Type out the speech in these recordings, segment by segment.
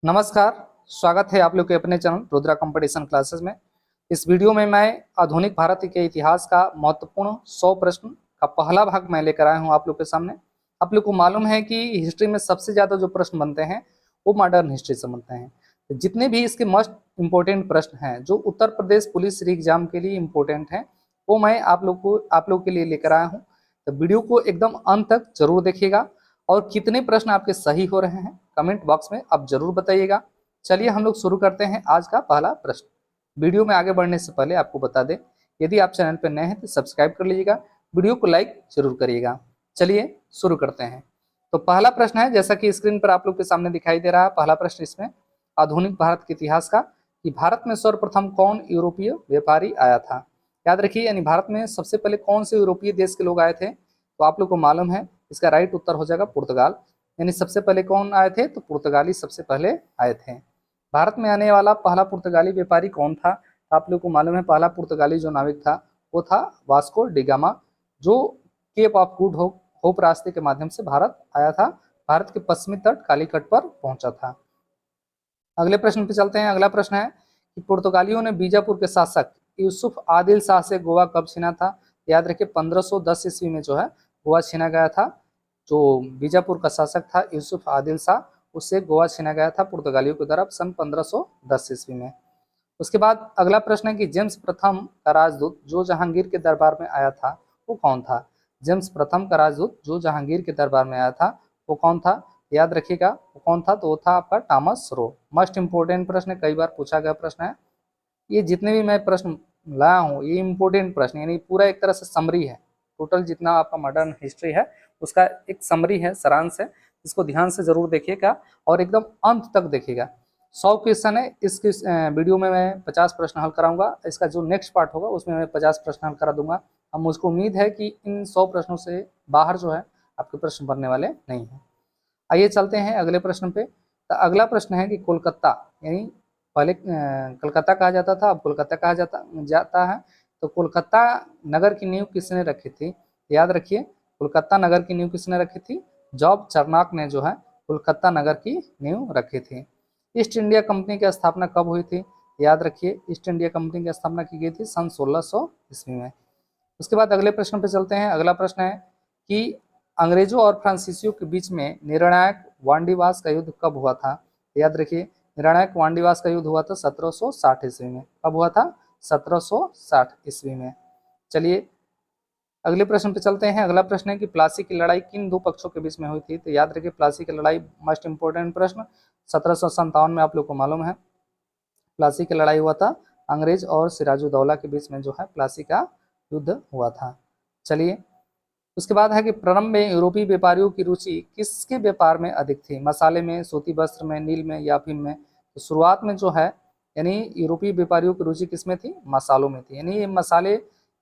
नमस्कार। स्वागत है आप लोग के अपने चैनल रुद्रा कंपटीशन क्लासेस में। इस वीडियो में मैं आधुनिक भारत के इतिहास का महत्वपूर्ण 100 प्रश्न का पहला भाग मैं लेकर आया हूं आप लोग के सामने। आप लोग को मालूम है कि हिस्ट्री में सबसे ज़्यादा जो प्रश्न बनते हैं वो मॉडर्न हिस्ट्री से बनते हैं। तो जितने भी इसके मोस्ट इम्पोर्टेंट प्रश्न हैं जो उत्तर प्रदेश पुलिस एग्जाम के लिए इम्पोर्टेंट हैं वो मैं आप लोग के लिए लेकर आया हूँ। तो वीडियो को एकदम अंत तक जरूर देखिएगा और कितने प्रश्न आपके सही हो रहे हैं कमेंट बॉक्स में आप जरूर बताइएगा। चलिए हम लोग शुरू करते हैं आज का पहला प्रश्न। वीडियो में आगे बढ़ने से पहले आपको बता दें, यदि आप चैनल पर नए हैं तो सब्सक्राइब कर लीजिएगा, वीडियो को लाइक जरूर करिएगा। चलिए शुरू करते हैं। तो पहला प्रश्न है, जैसा कि स्क्रीन पर आप लोग के सामने दिखाई दे रहा है, पहला प्रश्न इसमें आधुनिक भारत के इतिहास का कि भारत में सर्वप्रथम कौन यूरोपीय व्यापारी आया था। याद रखिए, यानी भारत में सबसे पहले कौन से यूरोपीय देश के लोग आए थे, तो आप लोग को मालूम है इसका राइट उत्तर हो जाएगा पुर्तगाल। यानी सबसे पहले कौन आए थे, तो पुर्तगाली सबसे पहले आए थे। भारत में आने वाला पहला पुर्तगाली व्यापारी कौन था, तो आप लोग को मालूम है पहला पुर्तगाली जो नाविक था वो था वास्को डिगामा, जो केप ऑफ गुड होप रास्ते के माध्यम से भारत आया था, भारत के पश्चिमी तट कालीकट पर पहुंचा था। अगले प्रश्न पे चलते हैं। अगला प्रश्न है कि पुर्तगालियों ने बीजापुर के शासक यूसुफ आदिल शाह से गोवा कब छीना था। याद रखिए 1510 ईस्वी में जो है गोवा छीना गया था। जो बीजापुर का शासक था यूसुफ आदिल शाह, उससे गोवा छीना गया था पुर्तगालियों की तरफ सन 1510 ईस्वी में। उसके बाद अगला प्रश्न है कि जेम्स प्रथम का राजदूत जो जहांगीर के दरबार में आया था वो कौन था। जेम्स प्रथम का राजदूत जो जहांगीर के दरबार में आया था वो कौन था, याद रखिएगा वो कौन था, तो वो था आपका टॉमस रो। मोस्ट इंपोर्टेंट प्रश्न, कई बार पूछा गया प्रश्न है। ये जितने भी मैं प्रश्न लाया हूँ ये इंपोर्टेंट प्रश्न, यानी पूरा एक तरह से समरी है। टोटल जितना आपका मॉडर्न हिस्ट्री है उसका एक समरी है, सारांश है। इसको ध्यान से जरूर देखिएगा और एकदम अंत तक देखिएगा। 100 क्वेश्चन है इस वीडियो में, मैं 50 प्रश्न हल कराऊंगा। इसका जो नेक्स्ट पार्ट होगा उसमें मैं 50 प्रश्न हल करा दूंगा। अब मुझको उम्मीद है कि इन 100 प्रश्नों से बाहर जो है आपके प्रश्न बनने वाले नहीं हैं। आइए चलते हैं अगले प्रश्न पे। तो अगला प्रश्न है कि कोलकाता, यानी पहले कलकत्ता कहा जाता था, अब कोलकाता कहा जाता है। तो कोलकाता नगर की नींव किसने रखी थी। याद रखिए कोलकाता नगर की नींव किसने रखी थी, जॉब चार्नक ने जो है कोलकाता नगर की नींव रखी थी। ईस्ट इंडिया कंपनी की स्थापना कब हुई थी। याद रखिए ईस्ट इंडिया कंपनी की स्थापना की गई थी सन 1600 ईस्वी में। उसके बाद अगले प्रश्न पे चलते हैं। अगला प्रश्न है कि अंग्रेजों और फ्रांसीसियों के बीच में निर्णायक वांडीवास का युद्ध कब हुआ था। याद रखिए निर्णायक वांडीवास का युद्ध हुआ था 1760 ईस्वी में। कब हुआ था, 1760 ईस्वी में। चलिए अगले प्रश्न पे चलते हैं। अगला प्रश्न है कि प्लासी की लड़ाई किन दो पक्षों के बीच में हुई थी। तो याद रखिए प्लासी की लड़ाई मोस्ट इंपोर्टेंट प्रश्न, 1757 में आप लोग को मालूम है प्लासी की लड़ाई हुआ था। अंग्रेज और सिराजुद्दौला के बीच में जो है प्लासी का युद्ध हुआ था। चलिए उसके बाद है कि प्रारंभ में यूरोपीय व्यापारियों की रुचि किसके व्यापार में अधिक थी, मसाले में, सूती वस्त्र में, नील में या अफीम में। तो शुरुआत में जो है यानी यूरोपीय व्यापारियों की रुचि किसमें थी, मसालों में थी। यानी ये मसाले,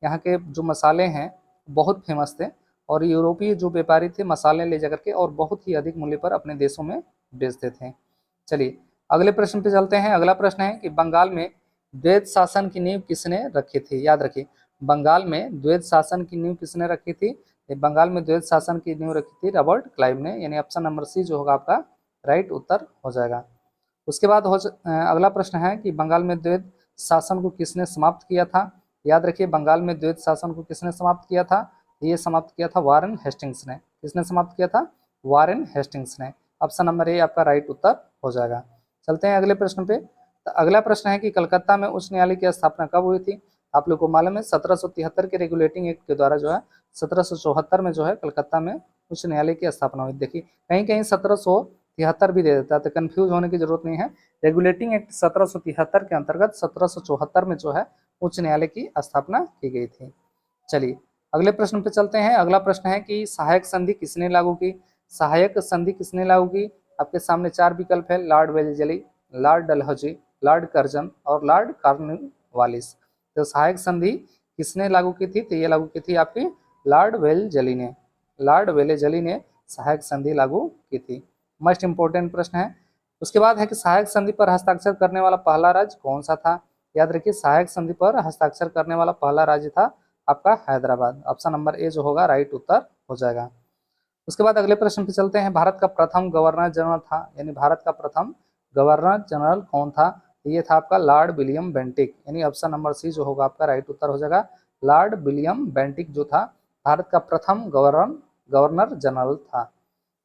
यहाँ के जो मसाले हैं बहुत फेमस थे और यूरोपीय जो व्यापारी थे मसाले ले जाकर के और बहुत ही अधिक मूल्य पर अपने देशों में बेचते थे। चलिए अगले प्रश्न पे चलते हैं। अगला प्रश्न है कि बंगाल में द्वैध शासन की नींव किसने रखी थी। याद रखिए बंगाल में द्वैध शासन की नींव किसने रखी थी। बंगाल में द्वैध शासन की नींव रखी थी रॉबर्ट क्लाइव ने। यानी ऑप्शन नंबर सी जो होगा आपका राइट उत्तर हो जाएगा। उसके बाद अगला प्रश्न है कि बंगाल में द्वैध शासन को किसने समाप्त किया था। याद रखिए बंगाल में द्वैध शासन को किसने समाप्त किया था, ये समाप्त किया था वारेन हेस्टिंग्स ने। किसने समाप्त किया था, वारेन हेस्टिंग्स ने। ऑप्शन नंबर ए आपका राइट उत्तर हो जाएगा। चलते हैं अगले प्रश्न पे। तो अगला प्रश्न है कि कलकत्ता में उच्च न्यायालय की स्थापना कब हुई थी। आप लोग को मालूम है 1773 के रेगुलेटिंग एक्ट के द्वारा जो है 1774 में जो है कलकत्ता में उच्च न्यायालय की स्थापना हुई। देखिए कहीं कहीं 1773 भी दे देता है, तो कंफ्यूज होने की जरूरत नहीं है। रेगुलेटिंग एक्ट 1773 के अंतर्गत 1774 में जो है उच्च न्यायालय की स्थापना की गई थी। चलिए अगले प्रश्न पे चलते हैं। अगला प्रश्न है कि सहायक संधि किसने लागू की। सहायक संधि किसने लागू की, आपके सामने चार विकल्प है, Lord Wellesley, Lord Dalhousie, Lord Curzon और लॉर्ड कॉर्नवालिस। तो सहायक संधि किसने लागू की थी, तो ये लागू की थी आपकी लॉर्ड वेलेस्ली ने। लॉर्ड वेलेस्ली ने सहायक संधि लागू की थी। मोस्ट इंपोर्टेंट प्रश्न है। उसके बाद है कि सहायक संधि पर हस्ताक्षर करने वाला पहला राज्य कौन सा था। याद रखिए सहायक संधि पर हस्ताक्षर करने वाला पहला राज्य था आपका हैदराबाद। ऑप्शन नंबर ए जो होगा राइट उत्तर हो जाएगा। उसके बाद अगले प्रश्न पे चलते हैं। भारत का प्रथम गवर्नर जनरल था, यानी भारत का प्रथम गवर्नर जनरल कौन था? ये था आपका लॉर्ड विलियम बेंटिक, यानी ऑप्शन नंबर सी जो होगा आपका राइट उत्तर हो जाएगा। लॉर्ड विलियम बेंटिक जो था भारत का प्रथम गवर्नर जनरल था।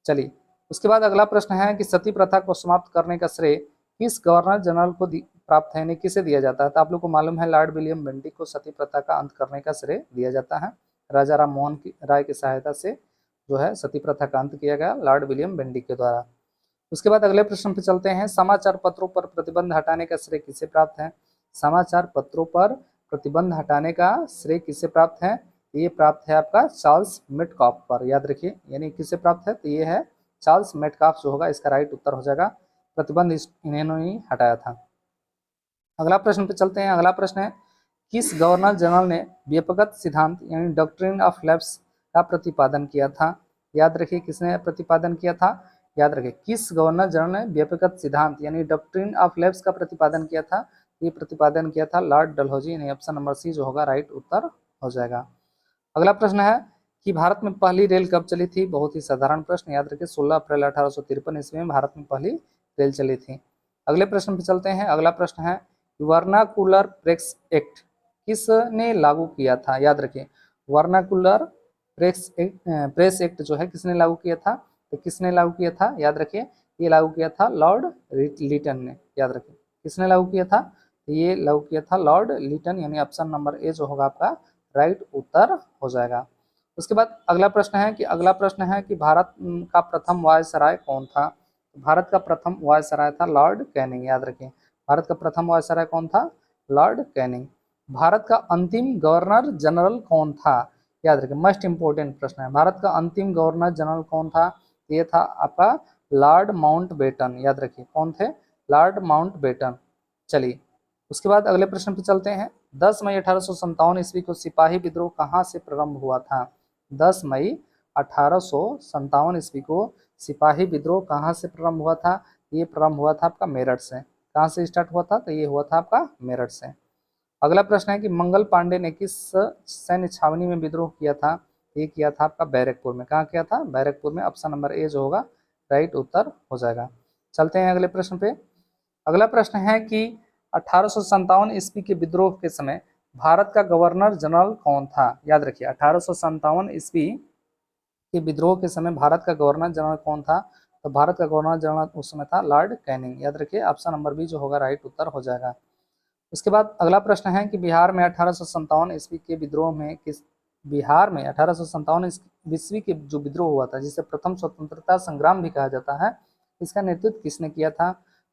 चलिए, उसके बाद अगला प्रश्न है कि सती प्रथा को समाप्त करने का श्रेय किस गवर्नर जनरल को प्राप्त है, यानी किसे दिया जाता है? तो आप लोग को मालूम है लॉर्ड विलियम बेंटिक को सती प्रथा का अंत करने का श्रेय दिया जाता है। राजा राम मोहन राय की सहायता से जो है सती प्रथा का अंत किया गया लॉर्ड विलियम बेंटिक के द्वारा। उसके बाद अगले प्रश्न पे चलते हैं, समाचार पत्रों पर प्रतिबंध हटाने का श्रेय किसे प्राप्त है? समाचार पत्रों पर प्रतिबंध हटाने का श्रेय किसे प्राप्त है? ये प्राप्त है आपका चार्ल्स मेटकाफ पर, याद रखिए, यानी किसे प्राप्त है? तो ये है चार्ल्स मेटकाफ जो होगा इसका राइट उत्तर हो जाएगा। प्रतिबंध इन्होंने ही हटाया था। अगला प्रश्न पे चलते हैं। अगला प्रश्न है, किस गवर्नर जनरल ने व्यापकगत सिद्धांत यानी डॉक्ट्रिन ऑफ लैप्स का प्रतिपादन किया था? याद रखिए, किसने प्रतिपादन किया था? याद रखिए, किस गवर्नर जनरल ने व्यापकगत सिद्धांत यानी डॉक्ट्रिन ऑफ लैप्स का प्रतिपादन किया था? ये प्रतिपादन किया था लॉर्ड डलहौजी, यानी ऑप्शन नंबर सी जो होगा राइट उत्तर हो जाएगा। अगला प्रश्न है कि भारत में पहली रेल कब चली थी? बहुत ही साधारण प्रश्न, याद रखिए 16 अप्रैल 1853 ईस्वी में भारत में पहली रेल चली थी। अगले प्रश्न पे चलते हैं। अगला प्रश्न है वर्नाकुलर प्रेस एक्ट किसने लागू किया था? याद रखिए, वर्नाकुलर प्रेस एक्ट जो है किसने लागू किया था? तो किसने लागू किया था? याद रखिए, ये लागू किया था लॉर्ड लिटन ने। याद रखिए, किसने लागू किया था? ये लागू किया था लॉर्ड लिटन, यानी ऑप्शन नंबर ए जो होगा आपका राइट उत्तर हो जाएगा। उसके बाद अगला प्रश्न है कि भारत का प्रथम वायसराय कौन था? भारत का प्रथम वायसराय था लॉर्ड कैनिंग, याद रखिए, भारत का प्रथम वायसराय कौन था? Lord Canning. भारत का अंतिम गवर्नर जनरल कौन था? याद रखिए, मोस्ट इंपोर्टेंट प्रश्न है, भारत का अंतिम गवर्नर जनरल कौन था? ये था आपका लॉर्ड माउंटबेटन, याद रखिए, कौन थे? Lord Mountbatten. चलिए, उसके बाद अगले प्रश्न पे चलते हैं। 10 मई 1857 ईस्वी को सिपाही विद्रोह कहाँ से प्रारंभ हुआ था? 10 मई 1857 ईस्वी को सिपाही विद्रोह कहाँ से प्रारंभ हुआ था? ये प्रारंभ हुआ था आपका मेरठ से। कहाँ से स्टार्ट हुआ था? तो ये हुआ था आपका मेरठ से। अगला प्रश्न है कि मंगल पांडे ने किस सैन्य छावनी में विद्रोह किया था? ये किया था आपका बैरकपुर में। कहाँ किया था? बैरकपुर में। ऑप्शन नंबर ए जो होगा राइट उत्तर हो जाएगा। चलते हैं अगले प्रश्न पे। अगला प्रश्न है कि 1857 ईस्वी के विद्रोह के समय भारत का गवर्नर जनरल कौन था? याद रखिए, 1857 ईस्वी के विद्रोह के समय भारत का गवर्नर जनरल कौन था? तो भारत का गवर्नर जनरल उस समय था लॉर्ड कैनिंग, याद रखिए, ऑप्शन नंबर बी जो होगा राइट उत्तर हो जाएगा। उसके बाद अगला प्रश्न है कि बिहार में 1857 ईस्वी के विद्रोह में किस बिहार में 1857 ईस्वी के जो विद्रोह हुआ था, जिसे प्रथम स्वतंत्रता संग्राम भी कहा जाता है, इसका नेतृत्व किसने किया था?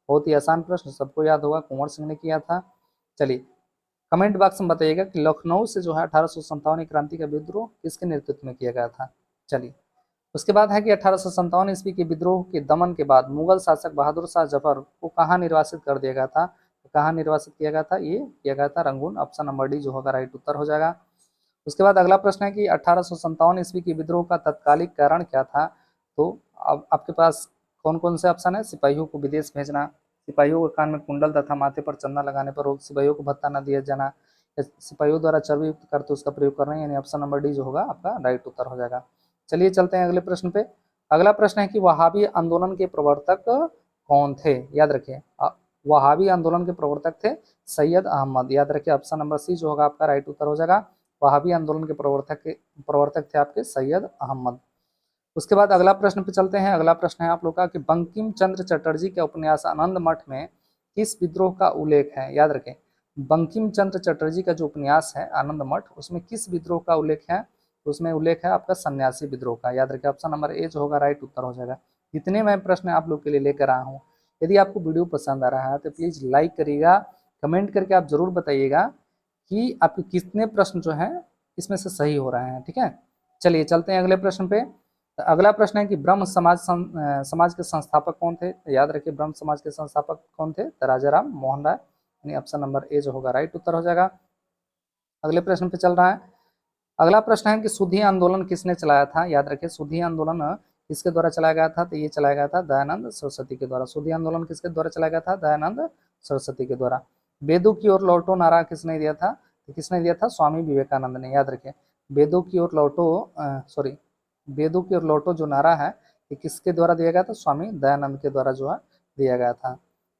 बहुत ही आसान प्रश्न, सबको याद होगा, कुंवर सिंह ने किया था। चलिए, कमेंट बॉक्स में बताइएगा कि लखनऊ से जो है 1857 क्रांति का विद्रोह किसके नेतृत्व में किया गया था। चलिए, उसके बाद है कि 1857 ईस्वी के विद्रोह के दमन के बाद मुगल शासक बहादुर शाह जफर को कहाँ निर्वासित कर दिया गया था? कहाँ निर्वासित किया गया था? ये किया गया था रंगून, ऑप्शन नंबर डी जो होगा राइट उत्तर हो जाएगा। उसके बाद अगला प्रश्न है कि 1857 ईस्वी के विद्रोह का तत्कालिक कारण क्या था? तो अब आपके पास कौन कौन से ऑप्शन है? सिपाहियों को विदेश भेजना, सिपाहियों के कान में कुंडल तथा माथे पर चंदा लगाने पर रोक, सिपाहियों को भत्ता न दिया जाना, सिपाहियों द्वारा चर्बी युक्त करतूस का प्रयोग करना, यानी ऑप्शन नंबर डी जो होगा आपका राइट उत्तर हो जाएगा। चलिए चलते हैं अगले प्रश्न पे। अगला प्रश्न है कि वहाबी आंदोलन के प्रवर्तक कौन थे? याद रखिए, वहाबी आंदोलन के प्रवर्तक थे सैयद अहमद, याद रखिए, ऑप्शन नंबर सी जो होगा आपका राइट उत्तर हो जाएगा। वहाबी आंदोलन के प्रवर्तक थे आपके सैयद अहमद। उसके बाद अगला प्रश्न पे चलते हैं। अगला प्रश्न है आप लोग का कि बंकिम चंद्र चटर्जी के उपन्यास आनंद मठ में किस विद्रोह का उल्लेख है? याद रखें, बंकिम चंद्र चटर्जी का जो उपन्यास है आनंद मठ, उसमें किस विद्रोह का उल्लेख है? तो उसमें उल्लेख है आपका सन्यासी विद्रोह का, याद रखें, ऑप्शन नंबर ए जो होगा राइट उत्तर हो जाएगा। इतने मैं प्रश्न आप लोग के लिए लेकर आया हूँ। यदि आपको वीडियो पसंद आ रहा है तो प्लीज लाइक करिएगा, कमेंट करके आप जरूर बताइएगा कि आपके कितने प्रश्न जो है इसमें से सही हो रहे हैं। ठीक है, चलिए चलते हैं अगले प्रश्न पे। अगला प्रश्न है कि ब्रह्म समाज के संस्थापक कौन थे? तो याद रखिए, ब्रह्म समाज के संस्थापक कौन थे? तो राजा राम मोहन राय, यानी ऑप्शन नंबर ए जो होगा राइट उत्तर हो जाएगा। अगले प्रश्न पे चल रहा है। अगला प्रश्न है कि शुद्धि आंदोलन किसने चलाया था? याद रखिए, शुद्धि आंदोलन किसके द्वारा चलाया गया था? तो ये चलाया गया था दयानंद सरस्वती के द्वारा। शुद्धि आंदोलन किसके द्वारा चलाया गया था? दयानंद सरस्वती के द्वारा। वेदों की ओर लौटो नारा किसने दिया था? तो किसने दिया था? स्वामी विवेकानंद ने, याद रखिए, वेदों की ओर लौटो, सॉरी, वेदों की ओर लौटो जो नारा है ये किसके द्वारा दिया गया था? स्वामी दयानंद के द्वारा जो है दिया गया था।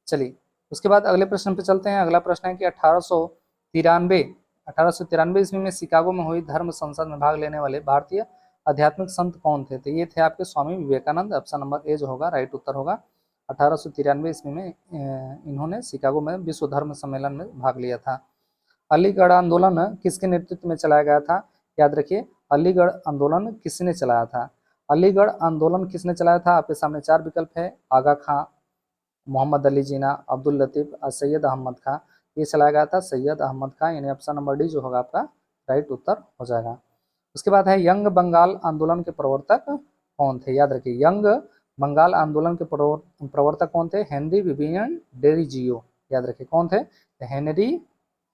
चलिए उसके बाद अगले प्रश्न पे चलते हैं। अगला प्रश्न है कि 1893 ईस्वी में शिकागो में हुई धर्म संसद में भाग लेने वाले भारतीय आध्यात्मिक संत कौन थे? तो ये थे आपके Swami Vivekananda. Option number A जो होगा राइट उत्तर होगा। 1893 ईस्वी में इन्होंने शिकागो में विश्व धर्म सम्मेलन में भाग लिया था। अलीगढ़ आंदोलन किसके नेतृत्व में चलाया गया था? याद रखिए, अलीगढ़ आंदोलन किसने चलाया था? अलीगढ़ आंदोलन किसने चलाया था? आपके सामने चार विकल्प है। आगा खां, मोहम्मद अली जिन्ना, अब्दुल लतीफ और सैयद अहमद खां। ये चलाया गया था सैयद अहमद खां, यानी ऑप्शन नंबर डी जो होगा आपका राइट उत्तर हो जाएगा। उसके बाद है यंग बंगाल आंदोलन के प्रवर्तक कौन थे? याद रखिए, यंग बंगाल आंदोलन के प्रवर्तक कौन थे? Henry Vivian Derozio. याद रखिए कौन थे? हेनरी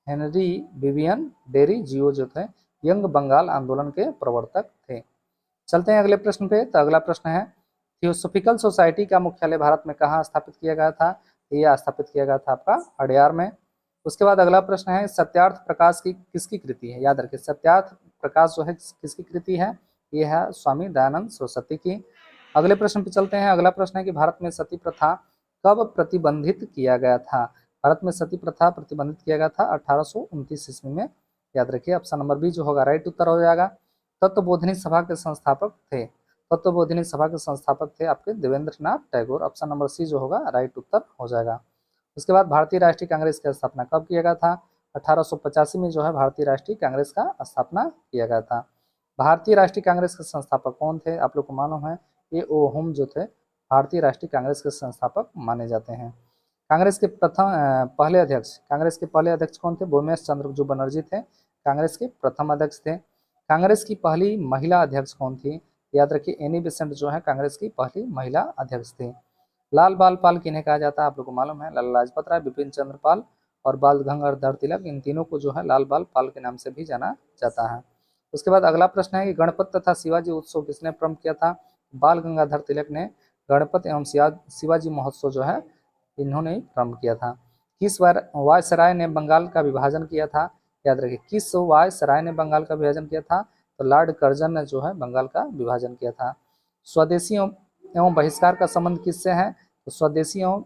हेनरी विवियन डेरिजियो जो थे यंग बंगाल आंदोलन के प्रवर्तक थे। चलते हैं अगले प्रश्न पे। तो अगला प्रश्न है थियोसॉफिकल सोसाइटी का मुख्यालय भारत में कहाँ स्थापित किया गया था? ये स्थापित किया गया था आपका अडयार में। उसके बाद अगला प्रश्न है सत्यार्थ प्रकाश की किसकी कृति है? याद रखिए, सत्यार्थ प्रकाश जो है किसकी कृति है? ये है स्वामी दयानंद सरस्वती की। अगले प्रश्न पे चलते हैं। अगला प्रश्न है कि भारत में सती प्रथा कब प्रतिबंधित किया गया था? भारत में सती प्रथा प्रतिबंधित किया गया था 1829 ईस्वी में। याद रखिए, ऑप्शन नंबर बी जो होगा राइट उत्तर हो जाएगा। तत्वबोधिनी सभा के संस्थापक थे? तत्वबोधिनी सभा के संस्थापक थे आपके Devendra Nath Tagore. Option number C जो होगा राइट उत्तर हो जाएगा। उसके बाद भारतीय राष्ट्रीय कांग्रेस की स्थापना कब किया गया था? 1885 में जो है भारतीय राष्ट्रीय कांग्रेस का स्थापना किया गया था। भारतीय राष्ट्रीय कांग्रेस के संस्थापक कौन थे? आप लोग को मालूम है, ये ओ हुम जो थे भारतीय राष्ट्रीय कांग्रेस के संस्थापक माने जाते हैं। कांग्रेस के कांग्रेस के पहले अध्यक्ष कौन थे? भूमेश चंद्र जो बनर्जी थे कांग्रेस के प्रथम अध्यक्ष थे। कांग्रेस की पहली महिला अध्यक्ष कौन थी? याद रखिए, एनी बेसेंट जो है कांग्रेस की पहली महिला अध्यक्ष थी। लाल बाल पाल किन्हें कहा जाता है? आप लोग को मालूम है, लाला लाजपत राय, बिपिन चंद्र पाल और बाल गंगाधर तिलक, इन तीनों को जो है लाल बाल पाल के नाम से भी जाना जाता है। उसके बाद अगला प्रश्न है कि गणपत तथा शिवाजी उत्सव किसने प्रारंभ किया था? बाल गंगाधर तिलक ने गणपत एवं शिवाजी महोत्सव जो है इन्होंने प्रारंभ किया था। किस वायसराय ने बंगाल का विभाजन किया था? याद रखिए, किस वायसराय ने बंगाल का विभाजन किया था? तो लॉर्ड कर्जन ने जो है बंगाल का विभाजन किया था। स्वदेशी एवं बहिष्कार का संबंध किससे है? तो स्वदेशी एवं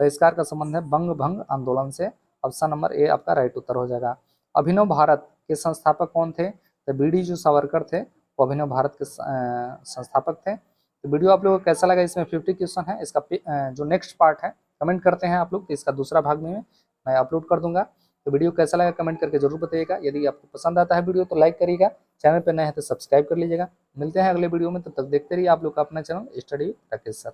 बहिष्कार का संबंध है बंग भंग आंदोलन से। ऑप्शन नंबर ए आपका राइट उत्तर हो जाएगा। अभिनव भारत के संस्थापक कौन थे? तो बीडी जो सावरकर थे वो अभिनव भारत के संस्थापक थे। तो वीडियो आप लोगों को कैसा लगा? इसमें 50 क्वेश्चन है। इसका जो नेक्स्ट पार्ट है कमेंट करते हैं आप लोग, तो इसका दूसरा भाग में मैं अपलोड कर दूंगा। तो वीडियो कैसा लगा कमेंट करके जरूर बताइएगा। यदि आपको पसंद आता है वीडियो तो लाइक करिएगा, चैनल पर नए हैं तो सब्सक्राइब कर लीजिएगा। मिलते हैं अगले वीडियो में, तब तक देखते रहिए आप लोग का अपना चैनल स्टडी राकेश सर।